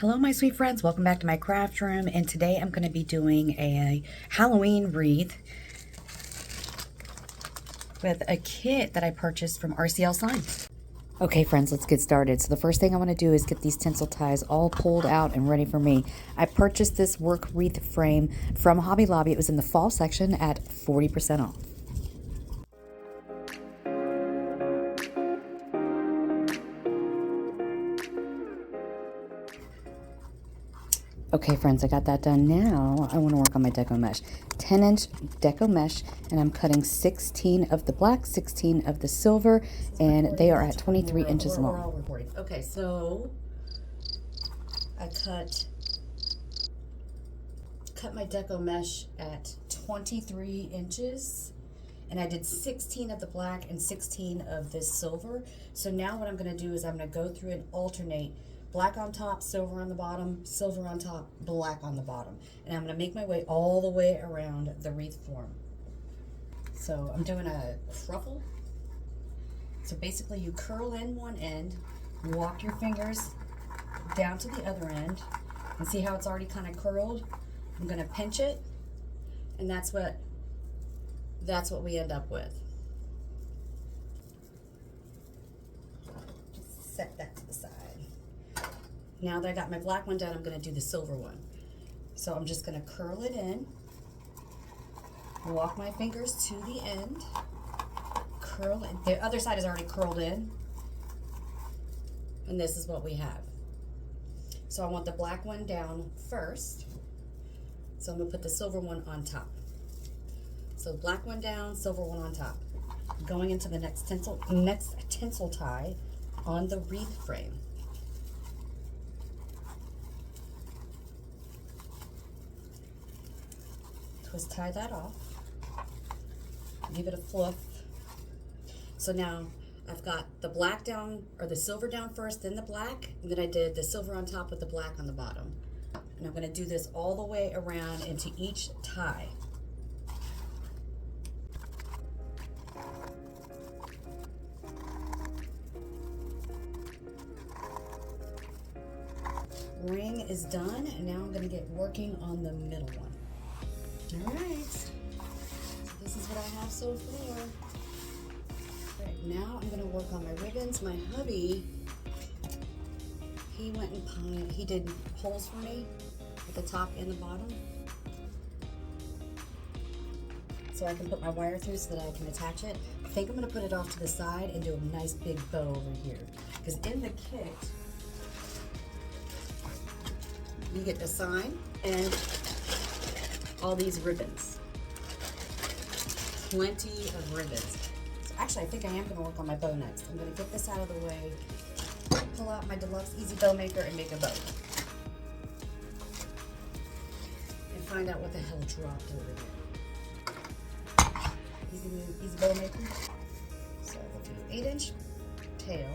Hello my sweet friends, welcome back to my craft room, and today I'm going to be doing a Halloween wreath with a kit that I purchased from RCL Signs. Okay friends, let's get started. So the first thing I want to do is get these tinsel ties all pulled out and ready for me. I purchased this work wreath frame from Hobby Lobby. It was in the fall section at 40% off. Okay friends, I got that done. Now I want to work on my deco mesh. 10-inch deco mesh, and I'm cutting 16 of the black, 16 of the silver, and they are at 23 inches long. We're all recording. Okay, so I cut my deco mesh at 23 inches, and I did 16 of the black and 16 of this silver. So now what I'm going to do is I'm going to go through and alternate black on top, silver on the bottom, silver on top, black on the bottom. And I'm going to make my way all the way around the wreath form. So I'm doing a cruffle. So basically you curl in one end, walk your fingers down to the other end, and see how it's already kind of curled? I'm going to pinch it, and that's what we end up with. Just set that to the side. Now that I got my black one done, I'm going to do the silver one. So I'm just going to curl it in, walk my fingers to the end, curl it. The other side is already curled in, and this is what we have. So I want the black one down first, so I'm going to put the silver one on top. So black one down, silver one on top. Going into the next tinsel tie on the wreath frame. Twist tie that off, give it a fluff. So now I've got the black down, or the silver down first, then the black, and then I did the silver on top with the black on the bottom. And I'm going to do this all the way around into each tie. Ring is done, and now I'm going to get working on the middle one. Alright, so this is what I have so far. Right, now I'm going to work on my ribbons. My hubby, he went and he did holes for me at the top and the bottom, so I can put my wire through so that I can attach it. I think I'm going to put it off to the side and do a nice big bow over here, because in the kit you get the sign and all these ribbons. Plenty of ribbons. So actually, I think I am going to work on my bow next. I'm going to get this out of the way, pull out my deluxe easy bow maker, and make a bow. And find out what the hell dropped over there. Easy bow maker. So we'll do 8-inch tail.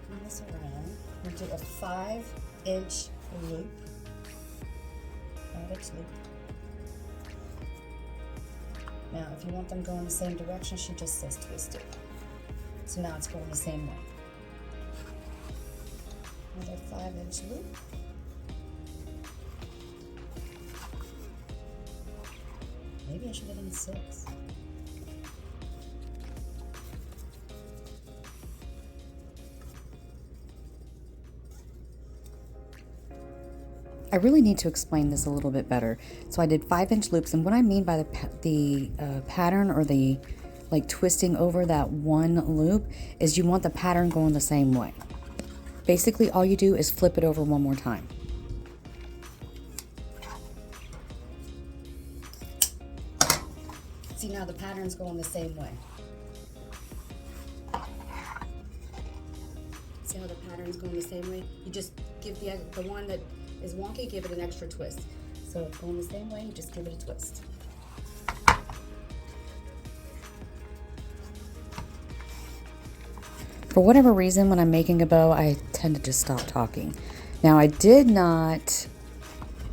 Turn this around. We'll do a 5-inch loop. 5-inch loop. Now, if you want them going the same direction, she just says twist it. So now it's going the same way. Another 5-inch loop. Maybe I should have done 6. I really need to explain this a little bit better. So I did 5-inch loops, and what I mean by the pattern, or the like twisting over that one loop, is you want the pattern going the same way. Basically all you do is flip it over one more time. See, now the pattern's going the same way. See how the pattern's going the same way? You just give the one that is wonky, give it an extra twist. So it's going the same way, you just give it a twist. For whatever reason, when I'm making a bow, I tend to just stop talking. Now, I did not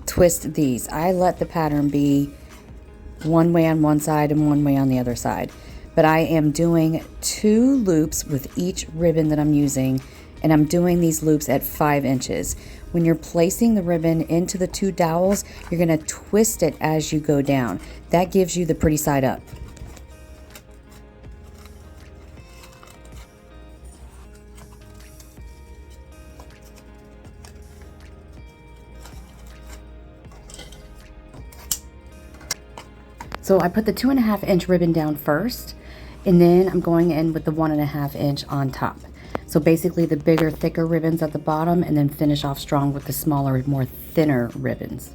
twist these. I let the pattern be one way on one side and one way on the other side. but I am doing 2 loops with each ribbon that I'm using, and I'm doing these loops at 5 inches. When you're placing the ribbon into the 2 dowels, you're going to twist it as you go down. That gives you the pretty side up. So I put the 2.5 inch ribbon down first, and then I'm going in with the 1.5 inch on top. So basically the bigger, thicker ribbons at the bottom, and then finish off strong with the smaller, more thinner ribbons.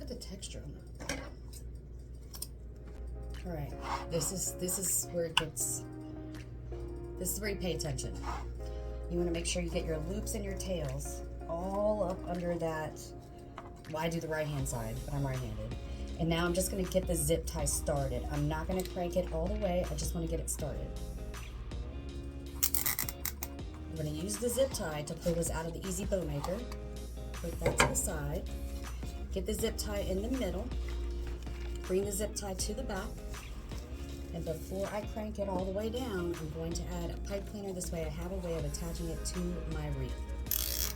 The texture on it. All right, this is where it gets. This is where you pay attention. You want to make sure you get your loops and your tails all up under that. Well, I do the right hand side, but I'm right-handed. And now I'm just going to get the zip tie started. I'm not going to crank it all the way. I just want to get it started. I'm going to use the zip tie to pull this out of the Easy Bow Maker. Put that to the side. Get the zip tie in the middle, bring the zip tie to the back, and before I crank it all the way down, I'm going to add a pipe cleaner. This way I have a way of attaching it to my wreath.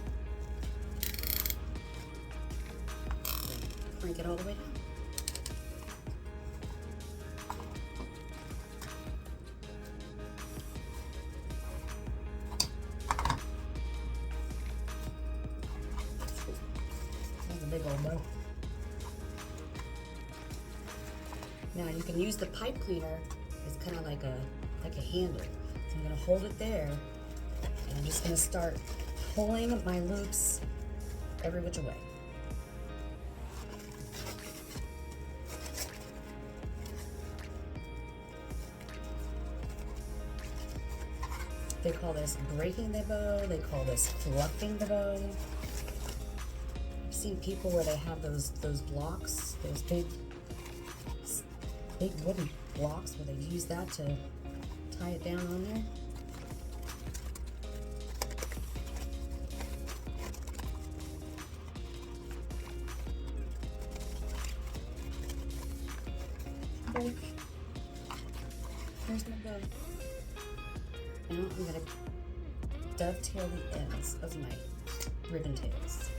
Crank it all the way down. Big old bow. Now you can use the pipe cleaner as kind of like a handle. So I'm going to hold it there, and I'm just going to start pulling my loops every which way. They call this breaking the bow. They call this fluffing the bow. Seen people where they have those blocks, those big wooden blocks, where they use that to tie it down on there. Okay. Here's my bow. Now I'm going to dovetail the ends of my ribbon tails.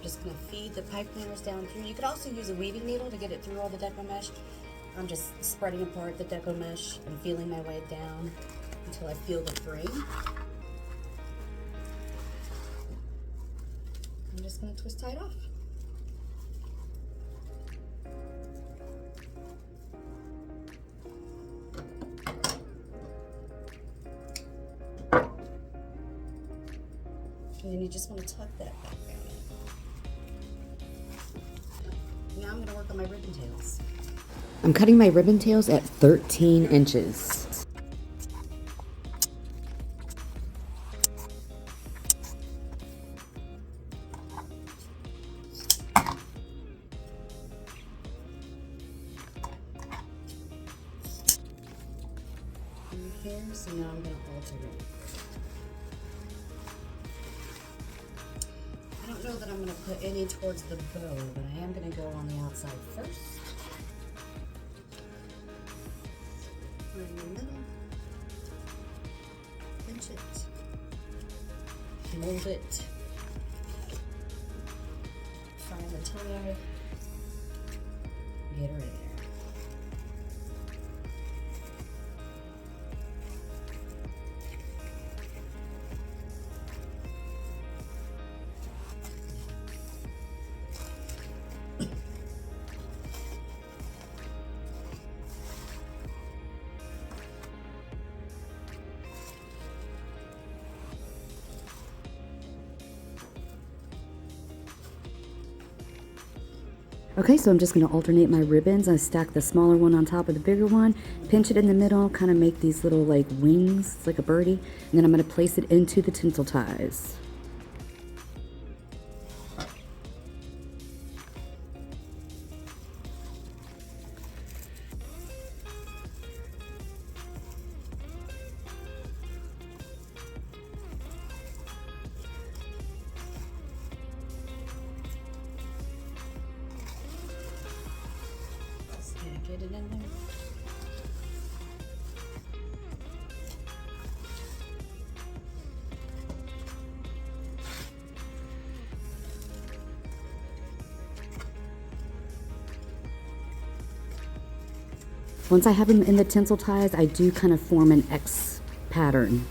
Just going to feed the pipe cleaners down through. You could also use a weaving needle to get it through all the deco mesh. I'm just spreading apart the deco mesh and feeling my way down until I feel the frame. I'm just going to twist tie it off. And then you just want to tuck that back down. Now I'm going to work on my ribbon tails. I'm cutting my ribbon tails at 13 inches. so now I'm going to alternate. I don't know that I'm going to put any towards the bow, but I am going to go on the outside first. Right in the middle. Pinch it. Mold it. Find the tie. Get her in there. Okay, so I'm just going to alternate my ribbons. I stack the smaller one on top of the bigger one, pinch it in the middle, kind of make these little like wings, like a birdie, and then I'm going to place it into the tinsel ties. Get it in there. Once I have them in the tinsel ties, I do kind of form an X pattern.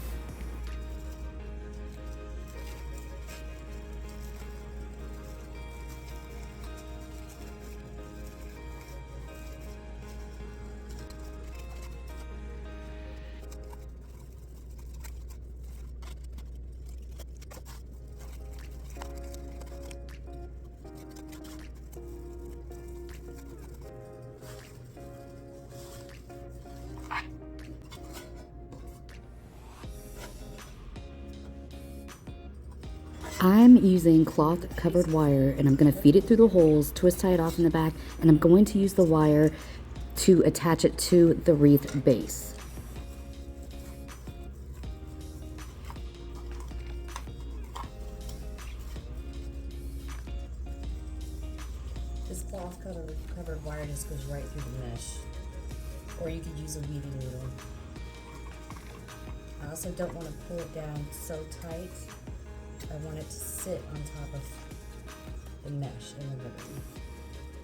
I'm using cloth covered wire and I'm going to feed it through the holes, twist tie it off in the back, and I'm going to use the wire to attach it to the wreath base. This cloth covered wire just goes right through the mesh. Or you could use a weaving needle. I also don't want to pull it down so tight. I want it to sit on top of the mesh in the ribbon.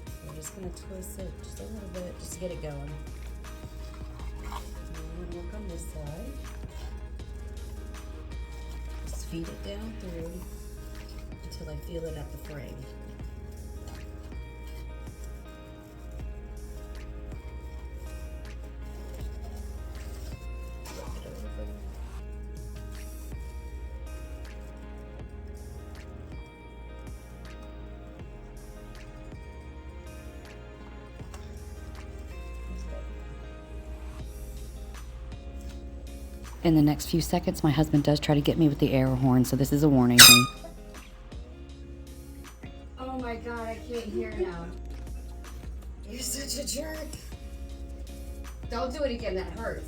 So I'm just going to twist it just a little bit just to get it going. And I'm going to work on this side. Just feed it down through until I feel it at the frame. In the next few seconds, my husband does try to get me with the air horn, so this is a warning. Oh my god, I can't hear now. You're such a jerk. Don't do it again, that hurts.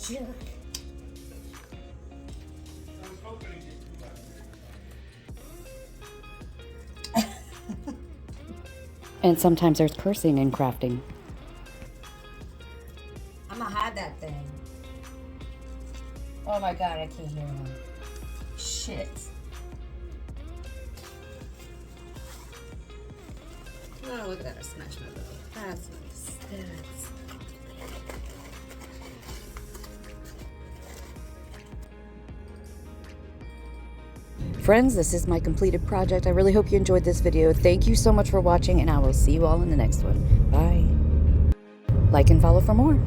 Jerk. And sometimes there's cursing in crafting. I'm gonna hide that thing. Oh my god, I can't hear him. Shit. Oh, look at that, I smashed my bow. That's nice. That's... Friends, this is my completed project. I really hope you enjoyed this video. Thank you so much for watching, and I will see you all in the next one. Bye. Like and follow for more.